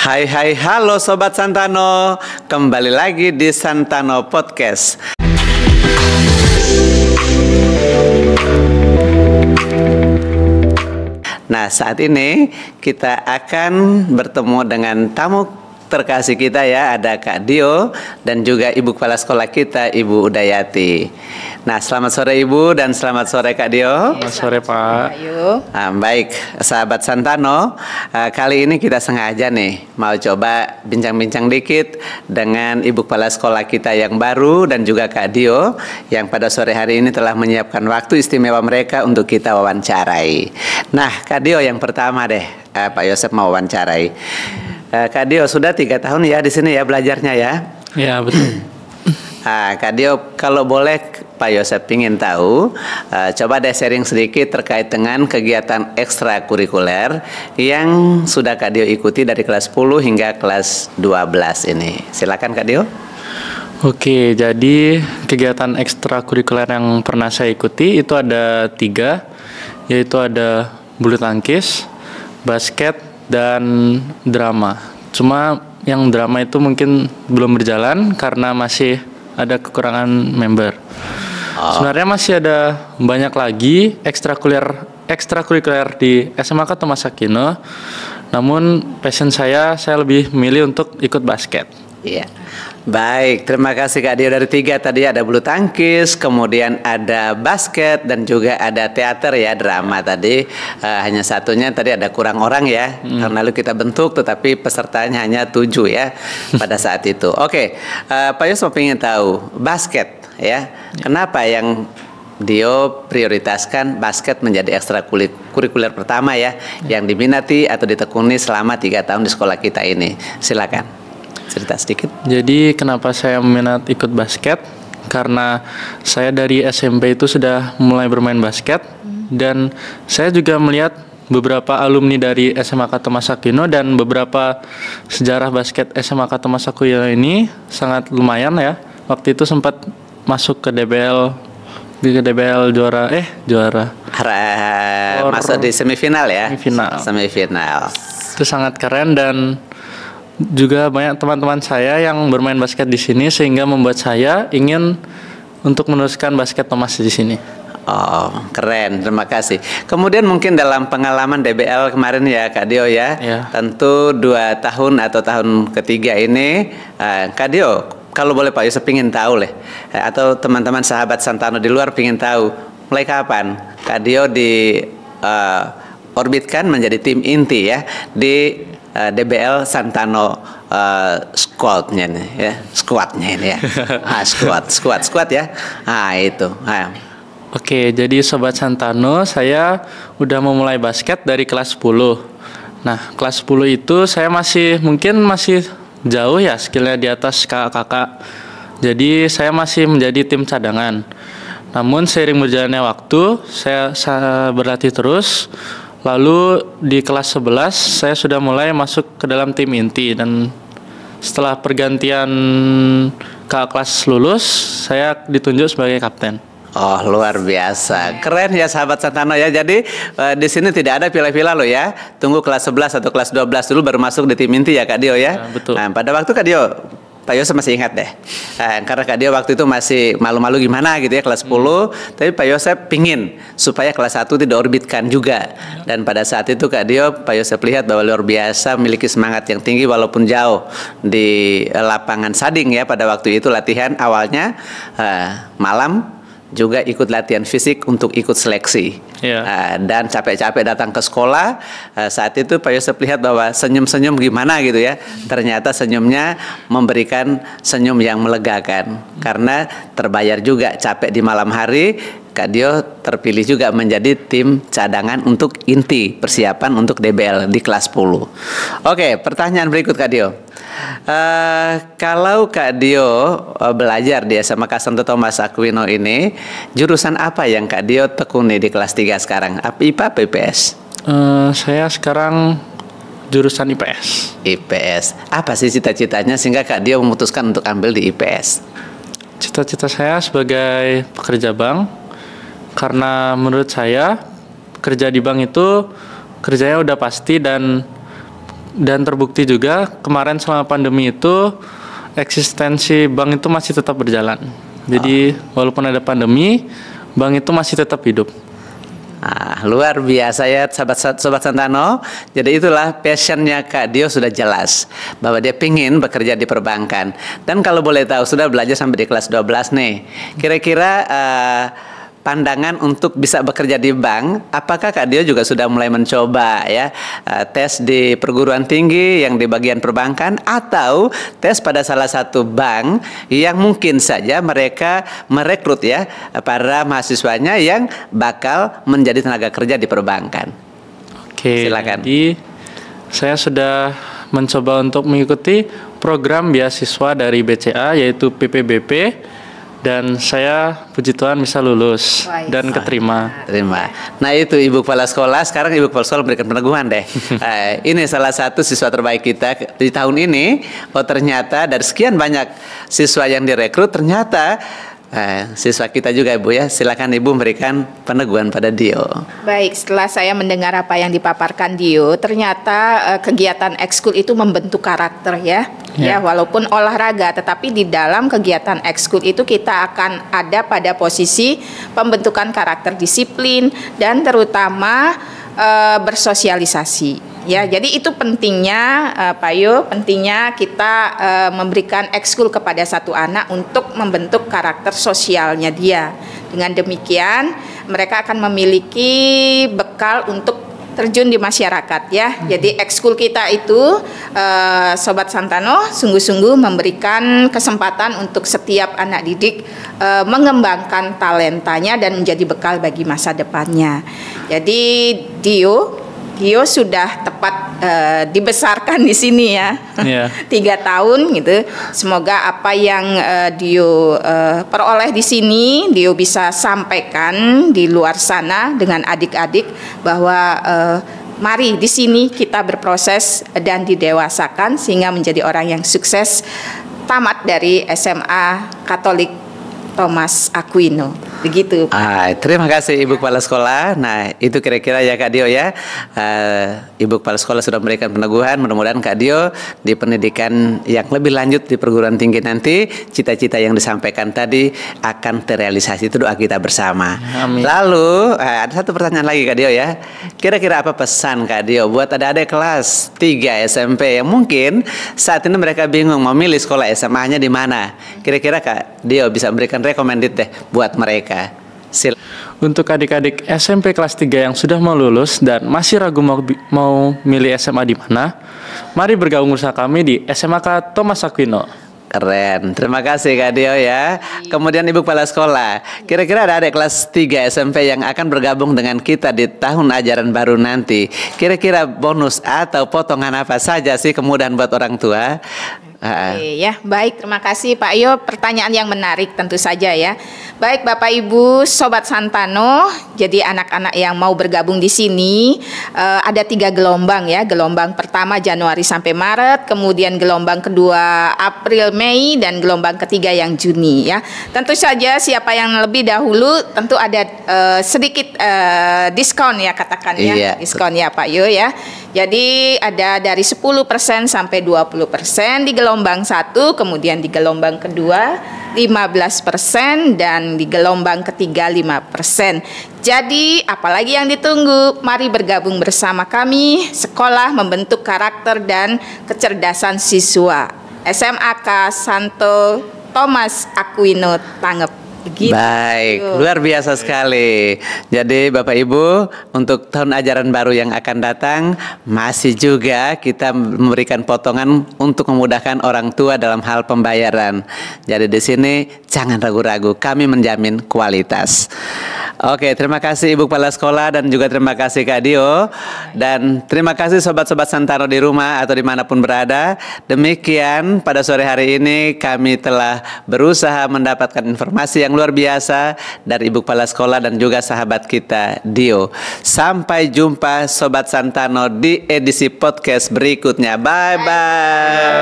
Hai hai halo Sobat Santano, kembali lagi di Santano Podcast. Nah, saat ini kita akan bertemu dengan tamu terkasih kita ya, ada Kak Dio dan juga Ibu Kepala Sekolah kita, Ibu Udayati. Nah, selamat sore Ibu dan selamat sore Kak Dio. Selamat sore Pak. Baik, sahabat Santano, kali ini kita sengaja nih mau coba bincang-bincang dikit dengan Ibu Kepala Sekolah kita yang baru dan juga Kak Dio yang pada sore hari ini telah menyiapkan waktu istimewa mereka untuk kita wawancarai. Nah, Kak Dio yang pertama deh, Pak Yosep mau wawancarai. Kak Dio sudah 3 tahun ya di sini ya belajarnya ya. Ya betul. Kak Dio, kalau boleh Pak Yosep ingin tahu, coba deh sharing sedikit terkait dengan kegiatan ekstrakurikuler yang sudah Kak Dio ikuti dari kelas 10 hingga kelas 12 ini. Silakan Kak Dio. Oke, jadi kegiatan ekstrakurikuler yang pernah saya ikuti itu ada 3, yaitu ada bulu tangkis, basket, dan drama. Cuma yang drama itu mungkin belum berjalan karena masih ada kekurangan member. Sebenarnya masih ada banyak lagi ekstrakurikuler di SMA Thomas Aquino. Namun passion saya lebih memilih untuk ikut basket. Iya. Baik, terima kasih Kak Dio. Dari 3 tadi ada bulu tangkis, kemudian ada basket dan juga ada teater ya, drama tadi. Hanya satunya tadi ada kurang orang ya. Tahun lalu kita bentuk tetapi pesertanya hanya 7 ya pada saat itu. Oke, Pak Yus mau ingin tahu basket ya. Kenapa yang Dio prioritaskan basket menjadi ekstrakurikuler pertama ya, yang diminati atau ditekuni selama 3 tahun di sekolah kita ini? Silakan cerita sedikit. Jadi kenapa saya minat ikut basket? Karena saya dari SMP itu sudah mulai bermain basket dan saya juga melihat beberapa alumni dari SMA Thomas Aquino dan beberapa sejarah basket SMA Thomas Aquino ini sangat lumayan ya. Waktu itu sempat masuk ke DBL juara. Masuk di semifinal ya. Semifinal. Itu sangat keren dan juga banyak teman-teman saya yang bermain basket di sini sehingga membuat saya ingin untuk meneruskan basket Thomas di sini. Oh, keren, terima kasih. Kemudian mungkin dalam pengalaman DBL kemarin ya Kak Dio ya. Tentu 2 tahun atau tahun ketiga ini Kak Dio, kalau boleh Pak Yusuf ingin tahu atau teman-teman sahabat Santano di luar ingin tahu mulai kapan Kak Dio di orbitkan menjadi tim inti ya di DBL Santano squadnya ini ya, squad ya. Itu. Oke, jadi Sobat Santano, saya udah memulai basket dari kelas 10. Nah, kelas 10 itu saya masih jauh ya skillnya di atas kakak-kakak. Jadi saya masih menjadi tim cadangan. Namun seiring berjalannya waktu, saya berlatih terus. Lalu di kelas 11 saya sudah mulai masuk ke dalam tim inti dan setelah pergantian kakak kelas lulus, saya ditunjuk sebagai kapten. Oh, luar biasa. Keren ya sahabat Santano ya. Jadi di sini tidak ada pilih-pilih loh ya. Tunggu kelas 11 atau kelas 12 dulu baru masuk di tim inti ya Kak Dio ya. Betul. Nah, pada waktu Kak Dio, Pak Yosef masih ingat deh, karena Kak Dio waktu itu masih malu-malu gimana gitu ya kelas 10, tapi Pak Yosef pingin supaya kelas 1 tidak orbitkan juga. Dan pada saat itu Kak Dio, Pak Yosef lihat bahwa luar biasa memiliki semangat yang tinggi walaupun jauh di lapangan Sading ya pada waktu itu latihan awalnya malam juga ikut latihan fisik untuk ikut seleksi. Dan capek-capek datang ke sekolah. Saat itu Pak Yosef lihat bahwa senyum-senyum gimana gitu ya. Ternyata senyumnya memberikan senyum yang melegakan. Karena terbayar juga capek di malam hari. Kak Dio terpilih juga menjadi tim cadangan untuk inti persiapan untuk DBL di kelas 10. Oke, pertanyaan berikut Kak Dio. Kalau Kak Dio belajar di SMA Santo Thomas Aquino ini, jurusan apa yang Kak Dio tekuni di kelas 3 sekarang? IPA apa IPS? Saya sekarang jurusan IPS. IPS. Apa sih cita-citanya sehingga Kak Dio memutuskan untuk ambil di IPS? Cita-cita saya sebagai pekerja bank. Karena menurut saya kerja di bank itu kerjanya udah pasti dan dan terbukti juga kemarin selama pandemi itu eksistensi bank itu masih tetap berjalan. Jadi walaupun ada pandemi, bank itu masih tetap hidup. Luar biasa ya Sobat Santano. Jadi itulah passionnya Kak Dio sudah jelas bahwa dia pingin bekerja di perbankan. Dan kalau boleh tahu sudah belajar sampai di kelas 12 nih. Kira-kira pandangan untuk bisa bekerja di bank, apakah Kak Dio juga sudah mulai mencoba ya tes di perguruan tinggi yang di bagian perbankan atau tes pada salah satu bank yang mungkin saja mereka merekrut ya para mahasiswanya yang bakal menjadi tenaga kerja di perbankan. Oke, silakan. Jadi saya sudah mencoba untuk mengikuti program beasiswa dari BCA yaitu PPBP. Dan saya puji Tuhan bisa lulus dan keterima. Terima. Nah itu Ibu Kepala Sekolah, sekarang Ibu Kepala Sekolah memberikan peneguhan deh. Ini salah satu siswa terbaik kita di tahun ini. Oh ternyata dari sekian banyak siswa yang direkrut, ternyata siswa kita juga Ibu ya. Silakan Ibu memberikan peneguhan pada Dio. Baik, setelah saya mendengar apa yang dipaparkan Dio, ternyata kegiatan ekskul itu membentuk karakter ya. Ya, walaupun olahraga, tetapi di dalam kegiatan ekskul itu kita akan ada pada posisi pembentukan karakter disiplin dan terutama bersosialisasi. Ya, jadi itu pentingnya Pak Yo, pentingnya kita memberikan ekskul kepada satu anak untuk membentuk karakter sosialnya dia. Dengan demikian, mereka akan memiliki bekal untuk terjun di masyarakat ya. Jadi ekskul kita itu Sobat Santano sungguh-sungguh memberikan kesempatan untuk setiap anak didik mengembangkan talentanya dan menjadi bekal bagi masa depannya. Jadi Dio sudah tepat dibesarkan di sini ya, 3 tahun gitu. Semoga apa yang Dio peroleh di sini, Dio bisa sampaikan di luar sana dengan adik-adik bahwa mari di sini kita berproses dan didewasakan sehingga menjadi orang yang sukses tamat dari SMA Katolik Thomas Aquino. Begitu. Terima kasih Ibu Kepala Sekolah. Nah itu kira-kira ya Kak Dio ya. Ibu Kepala Sekolah sudah memberikan peneguhan. Mudah-mudahan Kak Dio di pendidikan yang lebih lanjut di perguruan tinggi nanti, cita-cita yang disampaikan tadi akan terrealisasi. Itu doa kita bersama. Amin. Lalu ada satu pertanyaan lagi Kak Dio ya. Kira-kira apa pesan Kak Dio buat adik-adik kelas 3 SMP yang mungkin saat ini mereka bingung mau milih sekolah SMA-nya di mana? Kira-kira Kak Dio bisa memberikan recommended deh buat mereka. Untuk adik-adik SMP kelas 3 yang sudah mau lulus dan masih ragu mau milih SMA di mana, mari bergabung bersama kami di SMAK Thomas Aquino. Keren, terima kasih Kak Dio ya. Kemudian Ibu Kepala Sekolah, kira-kira ada adik kelas 3 SMP yang akan bergabung dengan kita di tahun ajaran baru nanti. Kira-kira bonus atau potongan apa saja sih kemudahan buat orang tua? Ya, baik, terima kasih Pak Yo. Pertanyaan yang menarik tentu saja ya. Baik Bapak Ibu, Sobat Santano, jadi anak-anak yang mau bergabung di sini ada 3 gelombang ya. Gelombang pertama Januari sampai Maret, kemudian gelombang kedua April Mei, dan gelombang ketiga yang Juni ya. Tentu saja siapa yang lebih dahulu tentu ada sedikit diskon ya katakan ya. Diskon ya Pak Yo ya. Jadi ada dari 10% sampai 20% di gelombang 1, kemudian di gelombang kedua 15% dan di gelombang ketiga 5%. Jadi apalagi yang ditunggu? Mari bergabung bersama kami, sekolah membentuk karakter dan kecerdasan siswa. SMAK Santo Thomas Aquino Tangep. Begitu. Baik, luar biasa sekali. Jadi Bapak Ibu, untuk tahun ajaran baru yang akan datang masih juga kita memberikan potongan untuk memudahkan orang tua dalam hal pembayaran. Jadi di sini jangan ragu-ragu, kami menjamin kualitas. Oke, terima kasih Ibu Kepala Sekolah dan juga terima kasih Kak Dio. Dan terima kasih sobat-sobat Santano di rumah atau dimanapun berada. Demikian pada sore hari ini kami telah berusaha mendapatkan informasi yang luar biasa dari Ibu Kepala Sekolah dan juga sahabat kita Dio. Sampai jumpa Sobat Santano di edisi podcast berikutnya. Bye-bye.